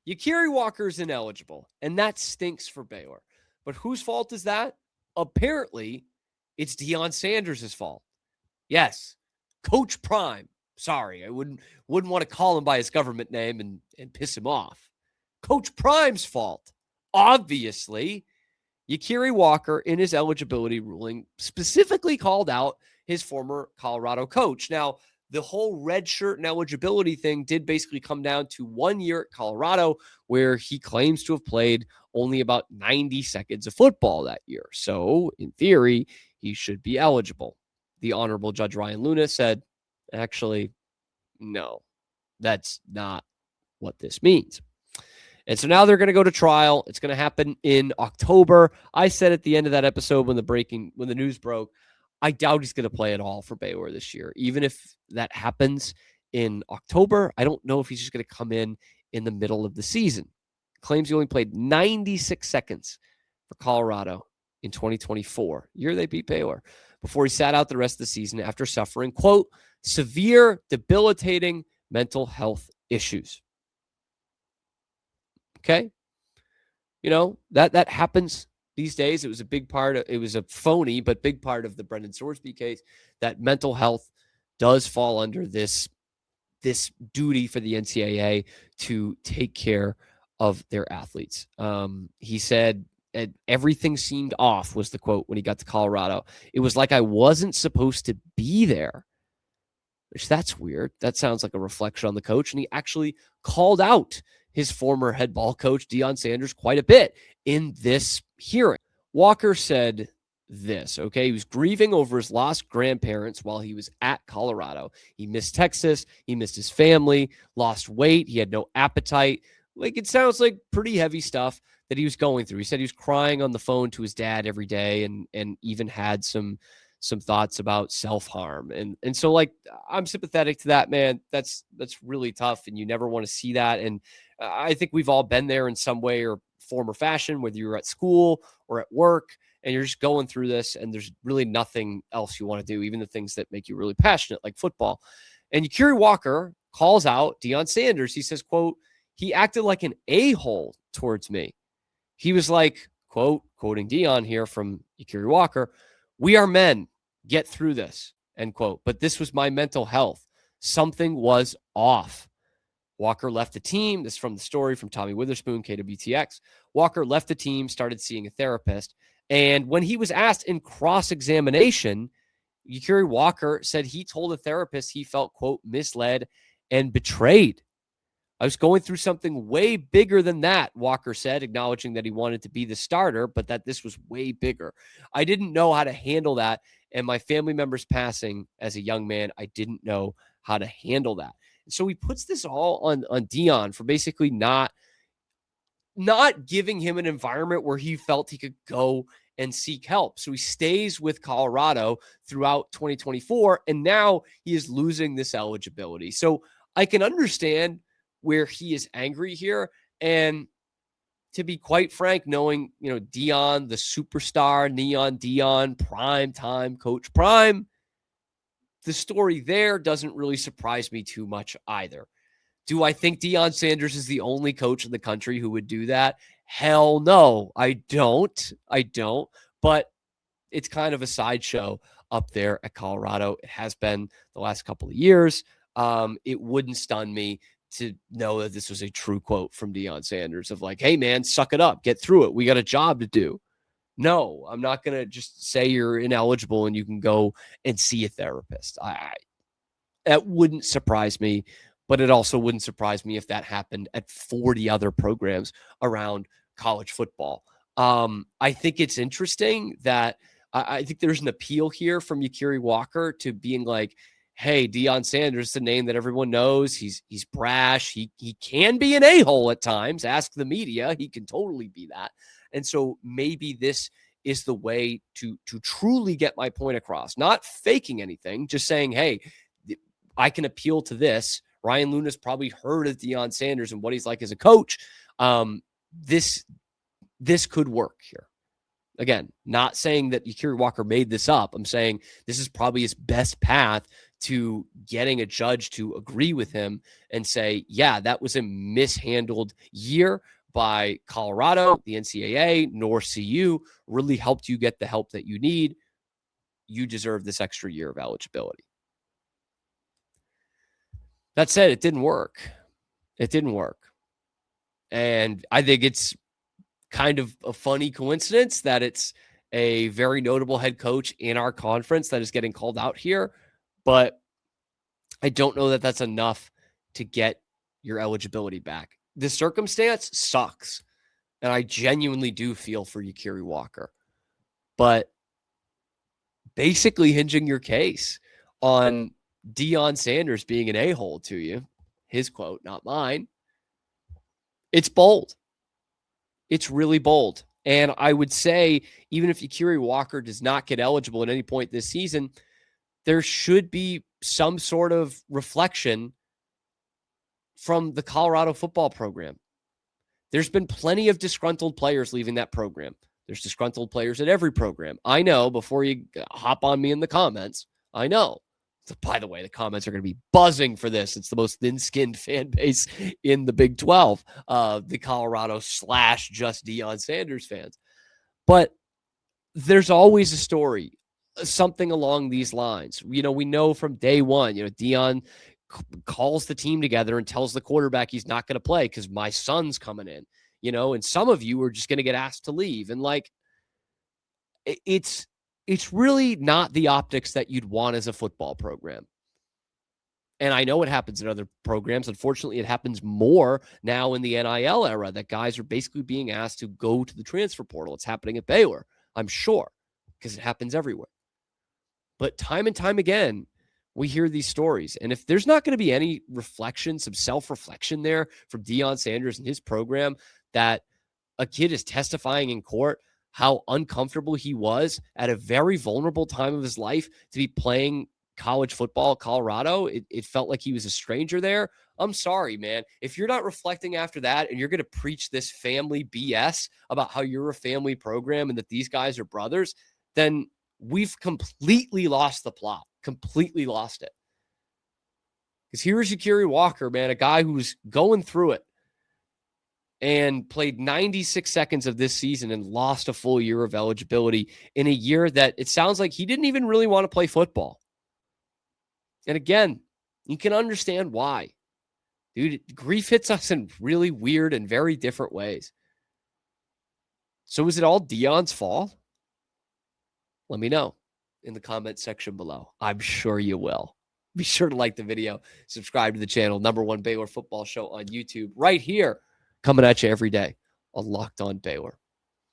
Yakiri Walker is ineligible, and that stinks for Baylor. But whose fault is that? Apparently, it's Deion Sanders' fault. Yes, Coach Prime. Sorry, I wouldn't want to call him by his government name and piss him off. Coach Prime's fault. Obviously, Yakiri Walker, in his eligibility ruling, specifically called out his former Colorado coach. Now, the whole red shirt and eligibility thing did basically come down to 1 year at Colorado, where he claims to have played only about 90 seconds of football that year. So, in theory, he should be eligible. The Honorable Judge Ryan Luna said, actually, no, that's not what this means. And so now they're going to go to trial. It's going to happen in October. I said at the end of that episode when the news broke, I doubt he's going to play at all for Baylor this year. Even if that happens in October, I don't know if he's just going to come in the middle of the season. Claims he only played 96 seconds for Colorado in 2024, year they beat Baylor, before he sat out the rest of the season after suffering, quote, severe, debilitating mental health issues. Okay. That happens these days. It was a big part of, it was a phony, but big part of the Brendan Sorsby case, that mental health does fall under this duty for the NCAA to take care of their athletes. He said, everything seemed off, was the quote when he got to Colorado. It was like I wasn't supposed to be there. Which, that's weird. That sounds like a reflection on the coach. And he actually called out his former head ball coach, Deion Sanders, quite a bit in this hearing. Walker said this, okay? He was grieving over his lost grandparents while he was at Colorado. He missed Texas. He missed his family, lost weight. He had no appetite. Like, it sounds like pretty heavy stuff that he was going through. He said he was crying on the phone to his dad every day and even had some thoughts about self-harm. And so, like, I'm sympathetic to that, man. That's really tough, and you never want to see that. And I think we've all been there in some way or form or fashion, whether you're at school or at work, and you're just going through this, and there's really nothing else you want to do, even the things that make you really passionate, like football. And Yakiri Walker calls out Deion Sanders. He says, quote, he acted like an a-hole towards me. He was like, quote, quoting Deion here from Yakiri Walker, we are men. Get through this, end quote. But this was my mental health. Something was off. Walker left the team. This is from the story from Tommy Witherspoon, KWTX. Walker left the team, started seeing a therapist. And when he was asked in cross-examination, Yakiri Walker said he told a therapist he felt, quote, misled and betrayed. I was going through something way bigger than that, Walker said, acknowledging that he wanted to be the starter, but that this was way bigger. I didn't know how to handle that. And my family members passing as a young man, I didn't know how to handle that. So he puts this all on Deion for basically not giving him an environment where he felt he could go and seek help. So he stays with Colorado throughout 2024, and now he is losing this eligibility. So I can understand where he is angry here. And to be quite frank, knowing, Deion, the superstar, Neon Deion, prime time Coach Prime, the story there doesn't really surprise me too much either. Do I think Deion Sanders is the only coach in the country who would do that? Hell no, I don't. But it's kind of a sideshow up there at Colorado. It has been the last couple of years. It wouldn't stun me to know that this was a true quote from Deion Sanders of like, hey, man, suck it up. Get through it. We got a job to do. No, I'm not going to just say you're ineligible and you can go and see a therapist. That wouldn't surprise me, but it also wouldn't surprise me if that happened at 40 other programs around college football. I think it's interesting that I think there's an appeal here from Yakiri Walker to being like, hey, Deion Sanders, the name that everyone knows. He's brash. He can be an a-hole at times. Ask the media. He can totally be that. And so maybe this is the way to truly get my point across. Not faking anything, just saying, hey, I can appeal to this. Ryan Luna's probably heard of Deion Sanders and what he's like as a coach. This could work here. Again, not saying that Yakiri Walker made this up. I'm saying this is probably his best path to getting a judge to agree with him and say, yeah, that was a mishandled year by Colorado, the NCAA, nor CU really helped you get the help that you need. You deserve this extra year of eligibility. That said, it didn't work. It didn't work. And I think it's kind of a funny coincidence that it's a very notable head coach in our conference that is getting called out here. But I don't know that that's enough to get your eligibility back. The circumstance sucks. And I genuinely do feel for Yakiri Walker. But basically hinging your case on Deion Sanders being an a-hole to you, his quote, not mine, it's bold. It's really bold. And I would say, even if Yakiri Walker does not get eligible at any point this season, there should be some sort of reflection from the Colorado football program. There's been plenty of disgruntled players leaving that program. There's disgruntled players at every program. I know, before you hop on me in the comments, I know. So, by the way, the comments are going to be buzzing for this. It's the most thin-skinned fan base in the Big 12, the Colorado / just Deion Sanders fans. But there's always a story, something along these lines. We know from day one, Deion calls the team together and tells the quarterback he's not going to play because my son's coming in, and some of you are just going to get asked to leave. And it's really not the optics that you'd want as a football program. And I know it happens in other programs. Unfortunately, it happens more now in the NIL era that guys are basically being asked to go to the transfer portal. It's happening at Baylor, I'm sure, because it happens everywhere. But time and time again, we hear these stories. And if there's not going to be any reflection, some self-reflection there from Deion Sanders and his program, that a kid is testifying in court how uncomfortable he was at a very vulnerable time of his life to be playing college football at Colorado. It felt like he was a stranger there. I'm sorry, man. If you're not reflecting after that and you're going to preach this family BS about how you're a family program and that these guys are brothers, then we've completely lost the plot, completely lost it. Because here's Yakiri Walker, man, a guy who's going through it and played 96 seconds of this season and lost a full year of eligibility in a year that it sounds like he didn't even really want to play football. And again, you can understand why. Dude, grief hits us in really weird and very different ways. So is it all Deion's fault? Let me know in the comment section below. I'm sure you will. Be sure to like the video, subscribe to the channel, #1 Baylor football show on YouTube, right here, coming at you every day on Locked On Baylor.